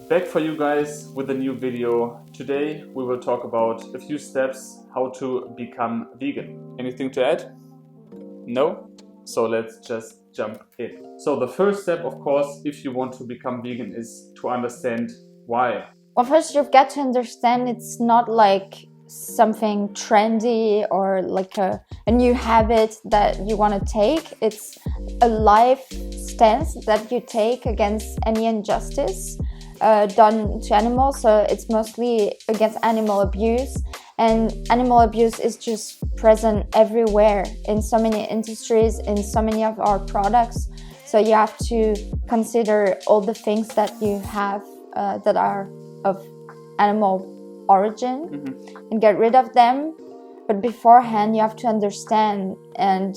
Back for you guys with a new video. Today we will talk about a few steps how to become vegan. Anything to add? No? So let's just jump in. So the first step, of course, if you want to become vegan, is to understand why. Well, first you've got to understand it's not like something trendy or like a new habit that you want to take. It's a life stance that you take against any injustice done to animals. So it's mostly against animal abuse, and animal abuse is just present everywhere in so many industries, in so many of our products. So you have to consider all the things that you have that are of animal origin and get rid of them. But beforehand you have to understand and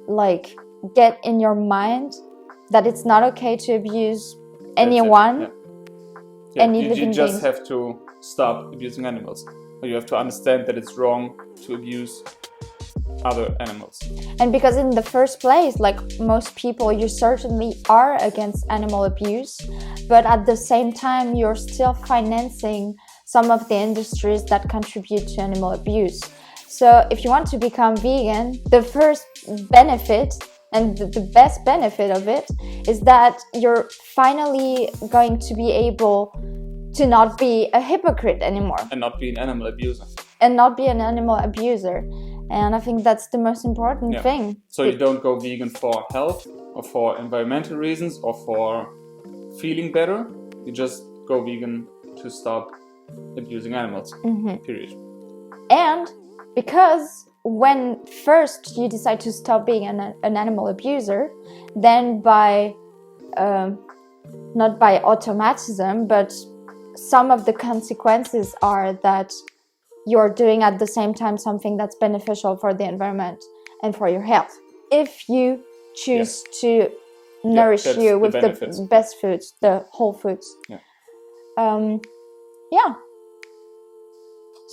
like get in your mind that it's not okay to abuse anyone. You just have to stop abusing animals. You have to understand that it's wrong to abuse other animals. And because in the first place, like most people, you certainly are against animal abuse, but at the same time you're still financing some of the industries that contribute to animal abuse. So if you want to become vegan, the first benefit and the best benefit of it is that you're finally going to be able to not be a hypocrite anymore. And not be an animal abuser. And I think that's the most important thing. So you don't go vegan for health or for environmental reasons or for feeling better. You just go vegan to stop abusing animals, period. And because when first you decide to stop being an animal abuser, then by not by automatism, but some of the consequences are that you're doing at the same time something that's beneficial for the environment and for your health. If you choose to nourish you with the best foods, the whole foods.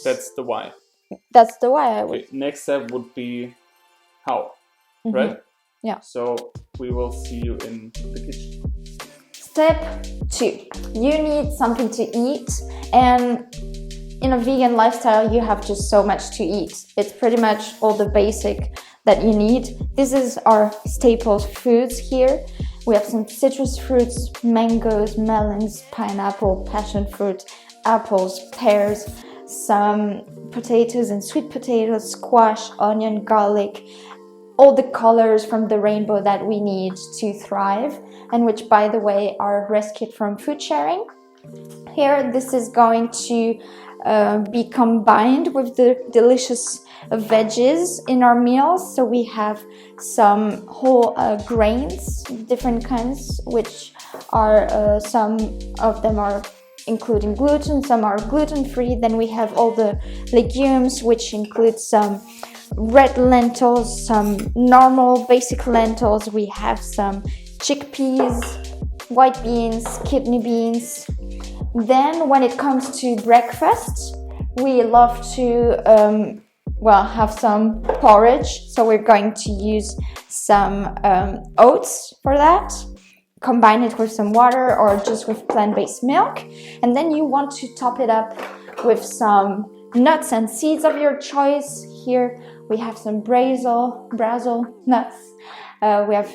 That's the why. That's the why I would. Okay, next step would be how, right? Yeah. So we will see you in the kitchen. Step 2. You need something to eat, and in a vegan lifestyle you have just so much to eat. It's pretty much all the basic that you need. This is our staple foods here. We have some citrus fruits, mangoes, melons, pineapple, passion fruit, apples, pears, some potatoes and sweet potatoes, squash, onion, garlic, all the colors from the rainbow that we need to thrive, and which, by the way, are rescued from food sharing. Here, this is going to be combined with the delicious veggies in our meals. So we have some whole grains, different kinds, which are some of them are including gluten, some are gluten-free. Then we have all the legumes, which include some red lentils, some normal basic lentils. We have some chickpeas, white beans, kidney beans. Then when it comes to breakfast, we love to have some porridge. So we're going to use some oats for that. Combine it with some water or just with plant-based milk. And then you want to top it up with some nuts and seeds of your choice. Here we have some Brazil nuts. We have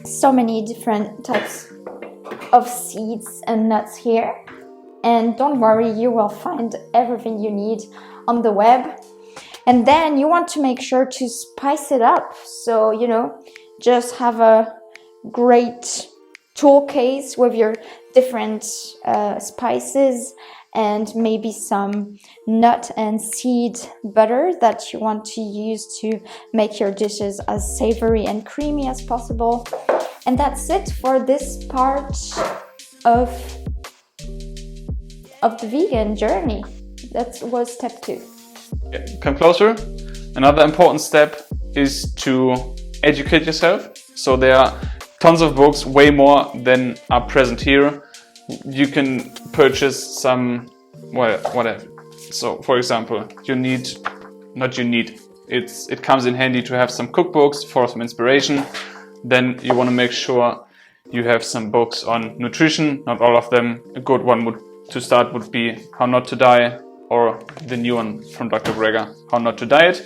so many different types of seeds and nuts here. And don't worry, you will find everything you need on the web. And then you want to make sure to spice it up. So, just have a great tool case with your different spices and maybe some nut and seed butter that you want to use to make your dishes as savory and creamy as possible. And that's it for this part of the vegan journey. That was step 2. Come closer. Another important step is to educate yourself. So there are tons of books, way more than are present here. You can purchase some, whatever. So for example, it comes in handy to have some cookbooks for some inspiration. Then you want to make sure You have some books on nutrition, not all of them. A good one to start would be How Not to Die, or the new one from Dr. Greger, How Not to Diet.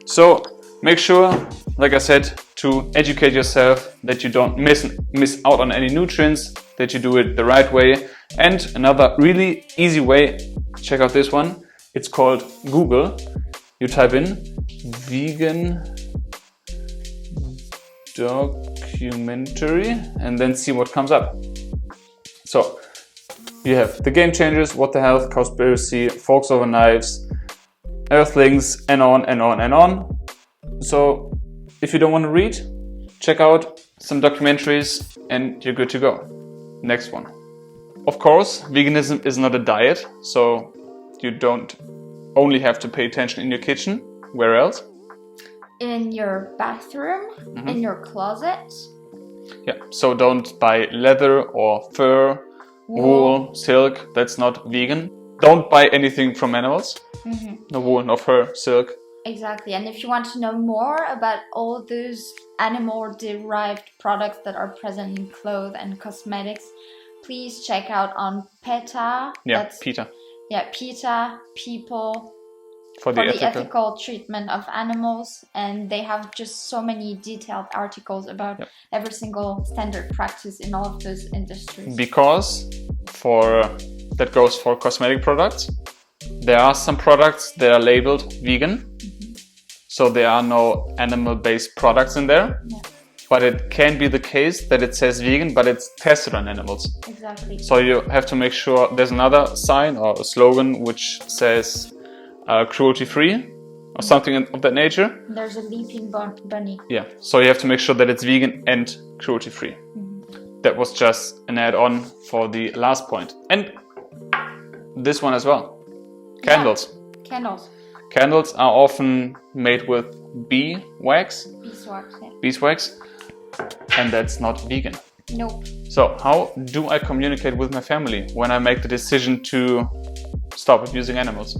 So make sure, like I said, to educate yourself, that you don't miss out on any nutrients, that you do it the right way. And another really easy way, check out this one. It's called Google. You type in vegan documentary and then see what comes up. So you have The Game Changers, What the Health, Cowspiracy, Forks Over Knives, Earthlings, and on and on and on. So if you don't want to read, check out some documentaries and you're good to go. Next one. Of course, veganism is not a diet, so you don't only have to pay attention in your kitchen. Where else? In your bathroom, in your closet. Yeah, so don't buy leather or fur, wool, silk. That's not vegan. Don't buy anything from animals. No wool, no fur, silk. Exactly. And if you want to know more about all those animal-derived products that are present in clothes and cosmetics, please check out on PETA. Yeah, PETA. Yeah, PETA, People for the ethical treatment of animals. And they have just so many detailed articles about every single standard practice in all of those industries. Because that goes for cosmetic products. There are some products that are labeled vegan. So there are no animal-based products in there. Yeah. But it can be the case that it says vegan, but it's tested on animals. Exactly. So you have to make sure there's another sign or a slogan which says cruelty-free or something of that nature. There's a leaping bunny. Yeah, so you have to make sure that it's vegan and cruelty-free. That was just an add-on for the last point. And this one as well. Candles. Yeah. Candles. Candles are often made with beeswax. Beeswax, yeah. Beeswax. And that's not vegan. Nope. So how do I communicate with my family when I make the decision to stop abusing animals?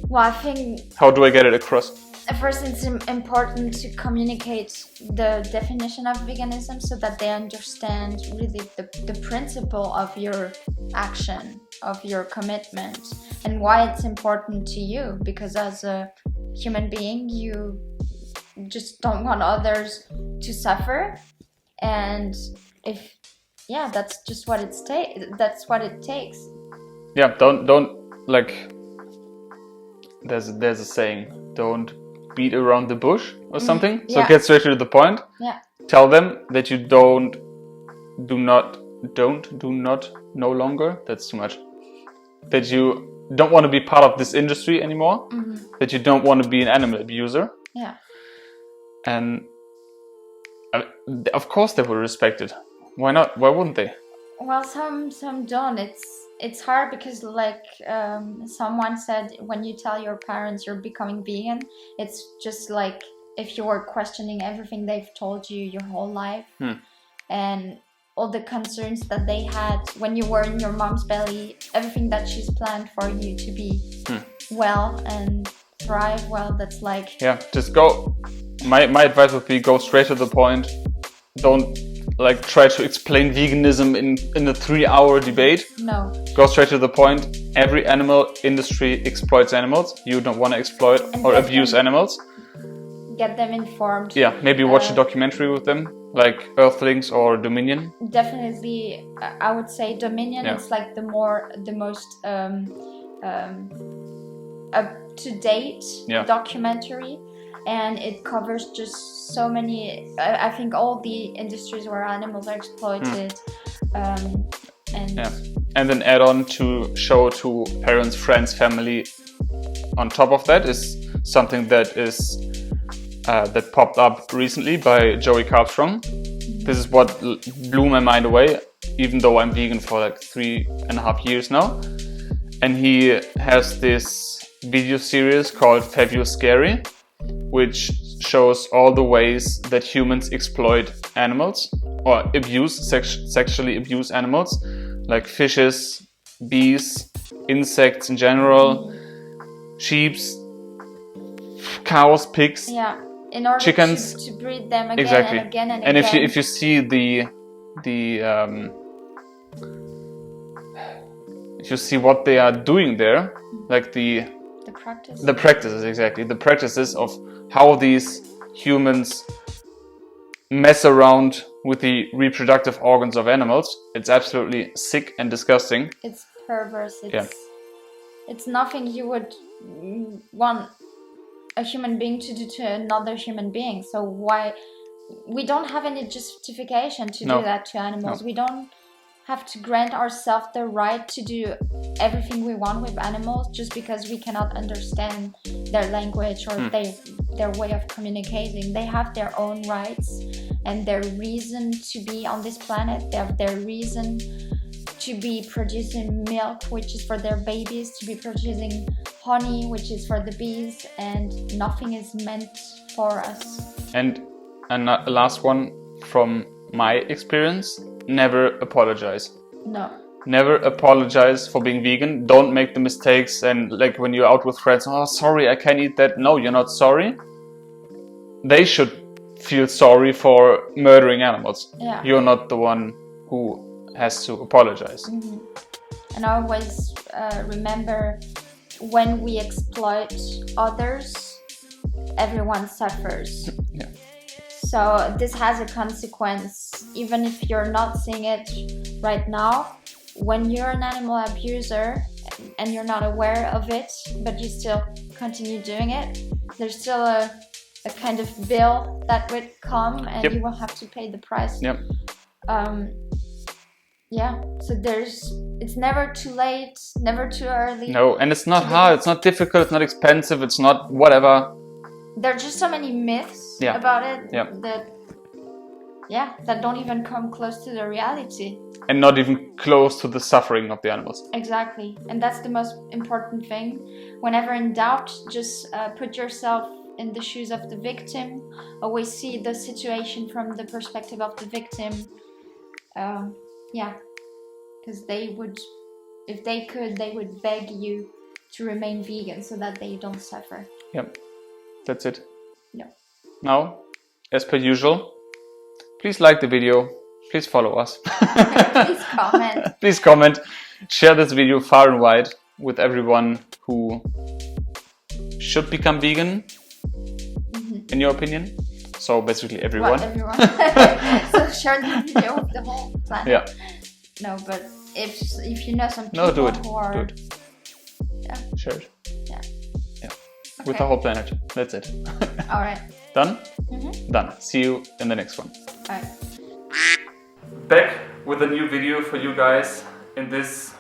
Well, I think... How do I get it across? First, it's important to communicate the definition of veganism so that they understand really the principle of your action, of your commitment, and why it's important to you. Because as a human being, you just don't want others to suffer, and that's just what that's what it takes. Yeah, don't like. There's a saying, don't beat around the bush or something. So get straight to the point. Yeah. Tell them that you do not no longer. That's too much. That you don't want to be part of this industry anymore. That you don't want to be an animal abuser. Yeah. And of course they will respect it. Why not? Why wouldn't they? Well, some don't. It's hard because, like someone said, when you tell your parents you're becoming vegan, it's just like if you were questioning everything they've told you your whole life, and all the concerns that they had when you were in your mom's belly, everything that she's planned for you to be well and thrive. Well, that's like... Yeah, just go. My advice would be go straight to the point. Don't try to explain veganism in a 3-hour debate. No. Go straight to the point. Every animal industry exploits animals. You don't want to exploit or abuse animals. Get them informed. Yeah, maybe watch a documentary with them, like Earthlings or Dominion. Definitely, I would say Dominion. Yeah. It's like the most up-to-date documentary. And it covers just so many, I think all the industries where animals are exploited. And then add on to show to parents, friends, family. On top of that is something that that popped up recently by Joey Carbstrong. This is what blew my mind away, even though I'm vegan for like 3.5 years now. And he has this video series called Fab You Scary, which shows all the ways that humans exploit animals or sexually abuse animals, like fishes, bees, insects in general, sheep, cows, pigs. Yeah, in order chickens to breed them again exactly. and again and and again. if you see if you see what they are doing there, like the practices, exactly, the practices of how these humans mess around with the reproductive organs of animals, it's absolutely sick and disgusting. It's perverse. It's nothing you would want a human being to do to another human being. So why we don't have any justification to do that to animals. We don't have to grant ourselves the right to do everything we want with animals just because we cannot understand their language or their way of communicating. They have their own rights and their reason to be on this planet. They have their reason to be producing milk, which is for their babies, to be producing honey, which is for the bees, and nothing is meant for us. And last one from my experience, never apologize. No. Never apologize for being vegan. Don't make the mistakes and like when you're out with friends, oh sorry, I can't eat that. No, you're not sorry. They should feel sorry for murdering animals. Yeah. You're not the one who has to apologize. Mm-hmm. And I always remember when we exploit others, everyone suffers. Yeah. So this has a consequence, even if you're not seeing it right now. When you're an animal abuser and you're not aware of it, but you still continue doing it, there's still a kind of bill that would come and you will have to pay the price. Yep. Yeah, so it's never too late, never too early. No, and it's not hard, it's not difficult, it's not expensive, it's not whatever. There are just so many myths about it that don't even come close to the reality. And not even close to the suffering of the animals. Exactly, and that's the most important thing. Whenever in doubt, just put yourself in the shoes of the victim. Always see the situation from the perspective of the victim. Because they would, if they could, they would beg you to remain vegan so that they don't suffer. Yep, that's it. Yeah. Now, as per usual, please like the video, please follow us. Please comment. Please comment, share this video far and wide with everyone who should become vegan, in your opinion. So basically everyone. What, everyone? So share the video with the whole planet. Yeah. No, but if you know some people who are... Do it. Yeah. Share it. Yeah. Yeah. Okay. With the whole planet. That's it. Alright. Done? Done. See you in the next one. Alright. Back with a new video for you guys in this...